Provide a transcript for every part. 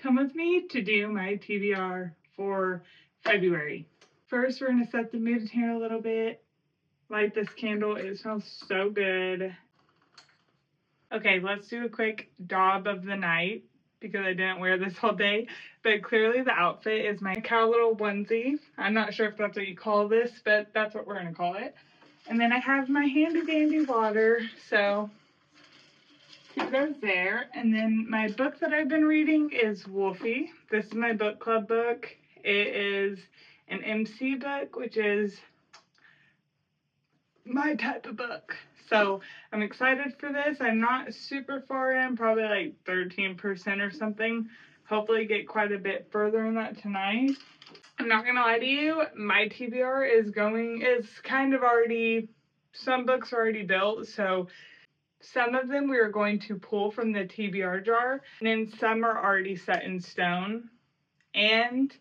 Come with me to do my TBR for February. First, we're going to set the mood here a little bit. Light this candle. It smells so good. Okay, let's do a quick daub of the night because I didn't wear this all day. But clearly the outfit is my cow little onesie. I'm not sure if that's what you call this, but that's what we're going to call it. And then I have my handy dandy water. So keep those there. And then my book that I've been reading is Wolfie. This is my book club book. It is an MC book, which is my type of book. So I'm excited for this. I'm not super far in, probably like 13% or something. Hopefully get quite a bit further in that tonight. I'm not gonna lie to you, my TBR is kind of already, some books are already built, so some of them we are going to pull from the TBR jar, and then some are already set in stone. And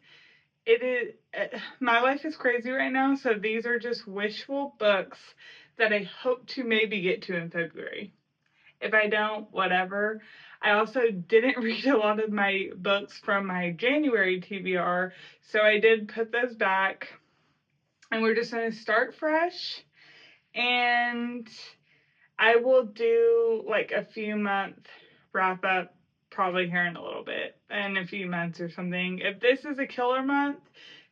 it is, my life is crazy right now, so these are just wishful books that I hope to maybe get to in February. If I don't, whatever. I also didn't read a lot of my books from my January TBR, so I did put those back, and we're just going to start fresh, and I will do like a few month wrap up probably here in a little bit, in a few months or something. If this is a killer month,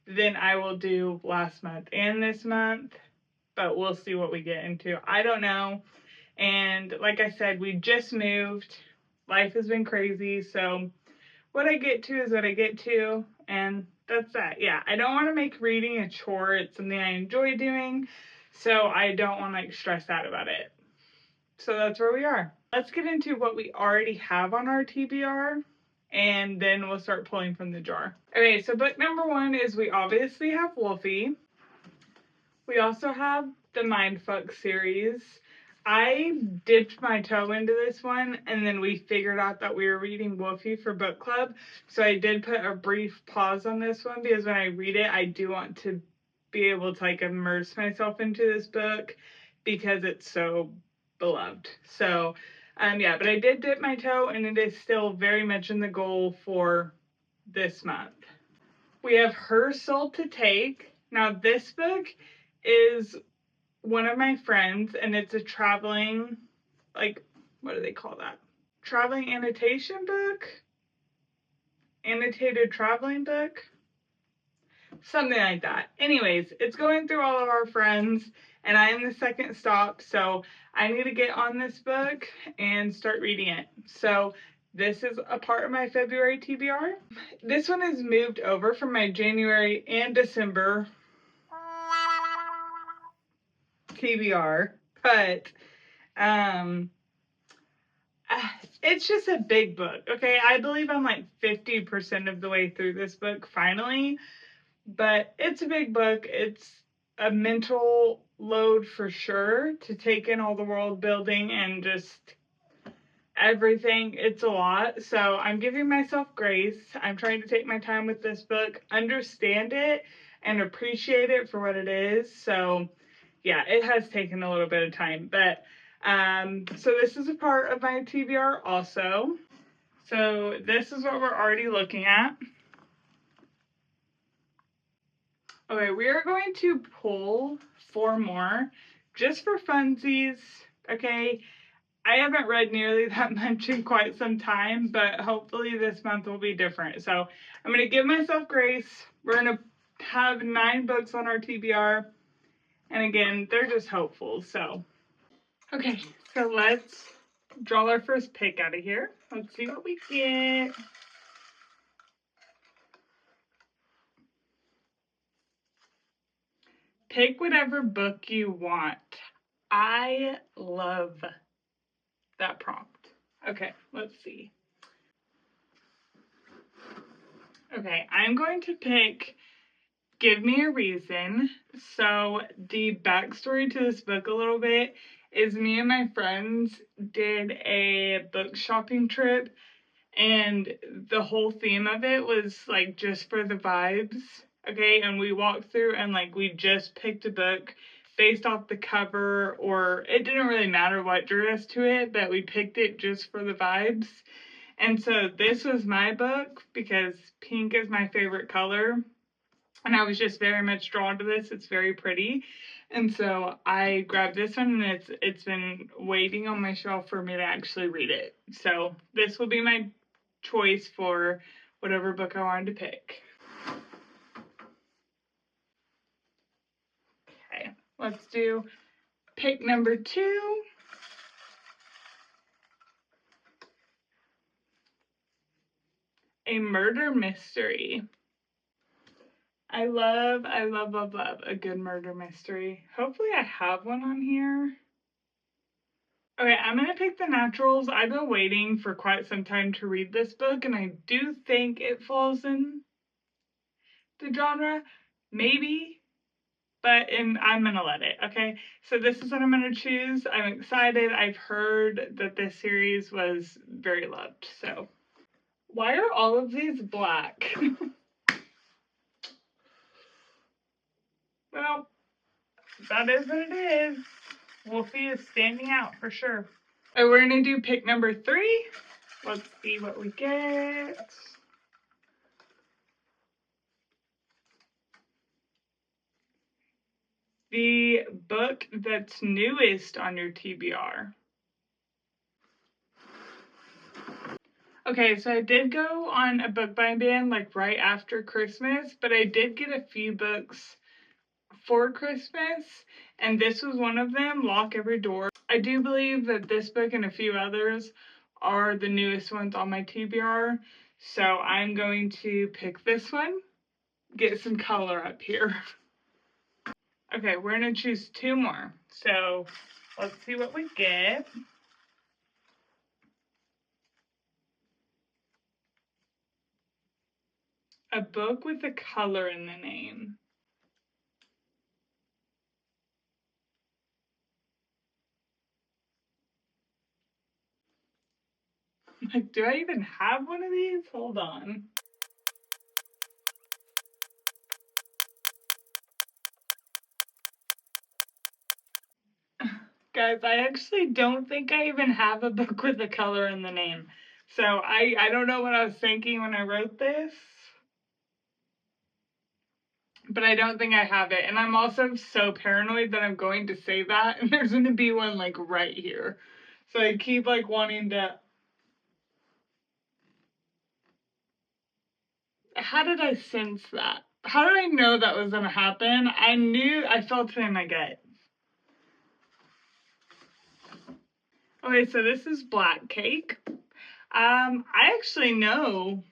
then I will do last month and this month, but we'll see what we get into. I don't know. And like I said, we just moved. Life has been crazy, so what I get to is what I get to, and that's that. Yeah, I don't want to make reading a chore. It's something I enjoy doing, so I don't want to like stress out about it. So that's where we are. Let's get into what we already have on our TBR, and then we'll start pulling from the jar. Okay, so book number 1 is we obviously have Wolfie. We also have the Mindfuck series. I dipped my toe into this one, and then we figured out that we were reading Wolfie for book club. So I did put a brief pause on this one because when I read it, I do want to be able to like immerse myself into this book because it's so beloved. So yeah, but I did dip my toe, and it is still very much in the goal for this month. We have Her Soul to Take. Now this book is one of my friends, and it's a traveling, like, what do they call that? Traveling annotation book? Annotated traveling book? Something like that. Anyways, it's going through all of our friends, and I am the second stop, so I need to get on this book and start reading it. So this is a part of my February TBR. This one is moved over from my January and December TBR, but it's just a big book. Okay, I believe I'm like 50% of the way through this book finally, but it's a big book. It's a mental load for sure to take in all the world building and just everything. It's a lot, so I'm giving myself grace. I'm trying to take my time with this book, understand it, and appreciate it for what it is. So yeah, it has taken a little bit of time, but so this is a part of my TBR also. So this is what we're already looking at. Okay, we are going to pull 4 more just for funsies. Okay, I haven't read nearly that much in quite some time, but hopefully this month will be different. So I'm going to give myself grace. We're going to have 9 books on our TBR. And again, they're just hopeful. So, okay, so let's draw our first pick out of here. Let's see what we get. Pick whatever book you want. I love that prompt. Okay, let's see. Okay, I'm going to pick Give Me a Reason. So the backstory to this book a little bit is me and my friends did a book shopping trip, and the whole theme of it was like just for the vibes. Okay, and we walked through and like we just picked a book based off the cover, or it didn't really matter what drew us to it, but we picked it just for the vibes. And so this was my book because pink is my favorite color. And I was just very much drawn to this. It's very pretty. And so I grabbed this one, and it's been waiting on my shelf for me to actually read it. So this will be my choice for whatever book I wanted to pick. Okay, let's do pick number 2. A murder mystery. I love a good murder mystery. Hopefully I have one on here. Okay, I'm going to pick The Naturals. I've been waiting for quite some time to read this book, and I do think it falls in the genre. Maybe, but I'm going to let it, okay? So this is what I'm going to choose. I'm excited. I've heard that this series was very loved, so. Why are all of these black? Well, that is what it is. Wolfie is standing out for sure. Oh, we're gonna do pick number 3. Let's see what we get. The book that's newest on your TBR. Okay, so I did go on a book buy ban like right after Christmas, but I did get a few books for Christmas, and this was one of them, Lock Every Door. I do believe that this book and a few others are the newest ones on my TBR, so I'm going to pick this one, get some color up here. Okay, we're going to choose 2 more, so let's see what we get. A book with a color in the name. Like, do I even have one of these? Hold on. Guys, I actually don't think I even have a book with a color in the name. So I don't know what I was thinking when I wrote this. But I don't think I have it. And I'm also so paranoid that I'm going to say that, and there's going to be one like right here. So I keep like wanting to. How did I sense that? How did I know that was going to happen? I felt it in my gut. Okay, so this is Black Cake. I actually know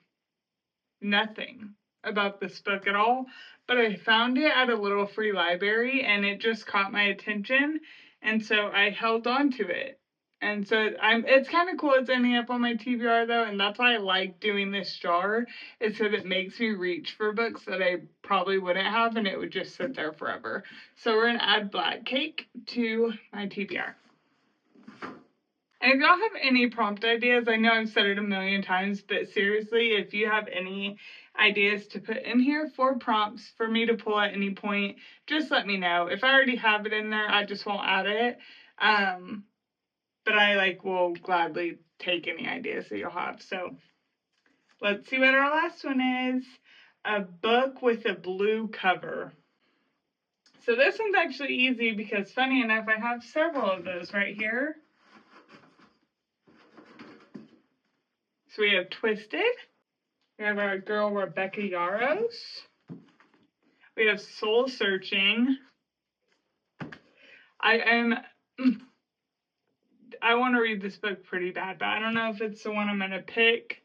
nothing about this book at all, but I found it at a little free library and it just caught my attention, and so I held on to it. And so it's kind of cool it's ending up on my TBR though, and that's why I like doing this jar, is that it makes me reach for books that I probably wouldn't have and it would just sit there forever. So we're gonna add Black Cake to my TBR. And if y'all have any prompt ideas, I know I've said it a million times, but seriously, if you have any ideas to put in here for prompts for me to pull at any point, just let me know. If I already have it in there, I just won't add it. But I will gladly take any ideas that you'll have. So let's see what our last one is. A book with a blue cover. So this one's actually easy because funny enough, I have several of those right here. So we have Twisted. We have our girl Rebecca Yarros. We have Soul Searching. I want to read this book pretty bad, but I don't know if it's the one I'm going to pick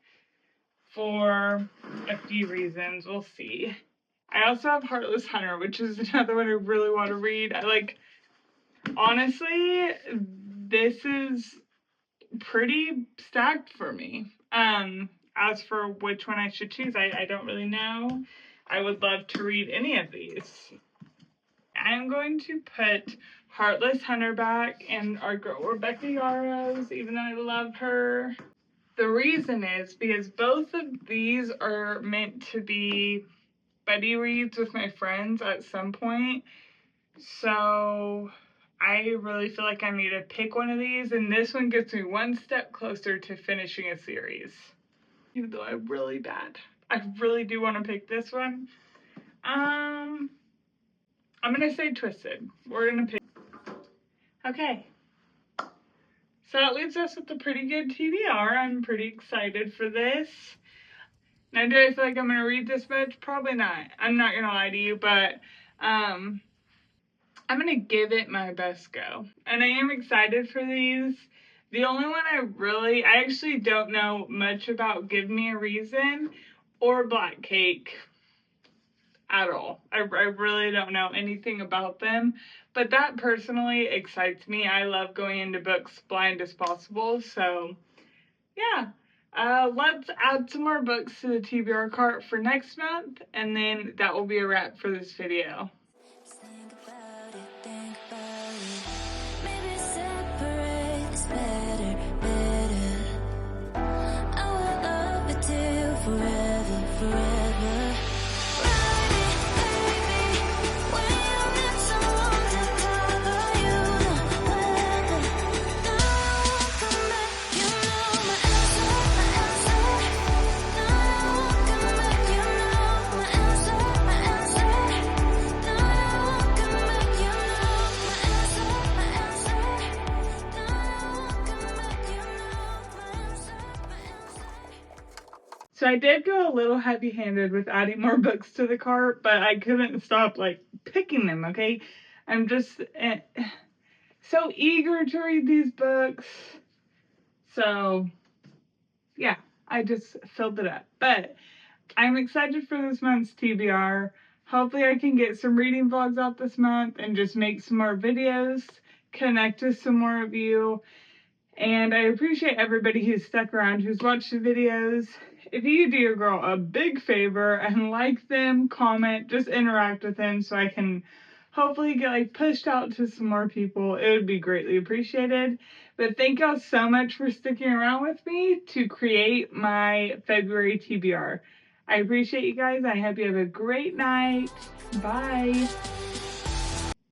for a few reasons. We'll see. I also have Heartless Hunter, which is another one I really want to read. Honestly, this is pretty stacked for me. As for which one I should choose, I don't really know. I would love to read any of these. I'm going to put Heartless Hunter back and our girl Rebecca Yarros, even though I love her. The reason is because both of these are meant to be buddy reads with my friends at some point. So I really feel like I need to pick one of these, and this one gets me one step closer to finishing a series. even though I'm really bad. I really do want to pick this one. I'm gonna say Twisted. We're gonna pick. Okay. So that leaves us with a pretty good TBR. I'm pretty excited for this. Now, do I feel like I'm gonna read this much? Probably not. I'm not gonna lie to you, but I'm gonna give it my best go. And I am excited for these. The only one I actually don't know much about Give Me a Reason or Black Cake at all. I really don't know anything about them, but that personally excites me. I love going into books blind as possible, so yeah. Let's add some more books to the TBR cart for next month, and then that will be a wrap for this video. Think about it, think about it. Maybe separate is better, better. I would love it till forever, forever. Ride it, baby. When you need someone to cover you, the weather. Now I won't come back, you know my answer, my answer. Now I won't come back, you know my answer, my answer. Now I won't come back, you know my answer, my answer. Now I won't come back, you know my answer, my answer. So I did go a little heavy-handed with adding more books to the cart, but I couldn't stop like picking them, okay? I'm just so eager to read these books. So yeah, I just filled it up. But I'm excited for this month's TBR. Hopefully I can get some reading vlogs out this month and just make some more videos, connect with some more of you. And I appreciate everybody who's stuck around, who's watched the videos. If you could do your girl a big favor and like them, comment, just interact with them so I can hopefully get like pushed out to some more people, it would be greatly appreciated. But thank y'all so much for sticking around with me to create my February TBR. I appreciate you guys. I hope you have a great night. Bye.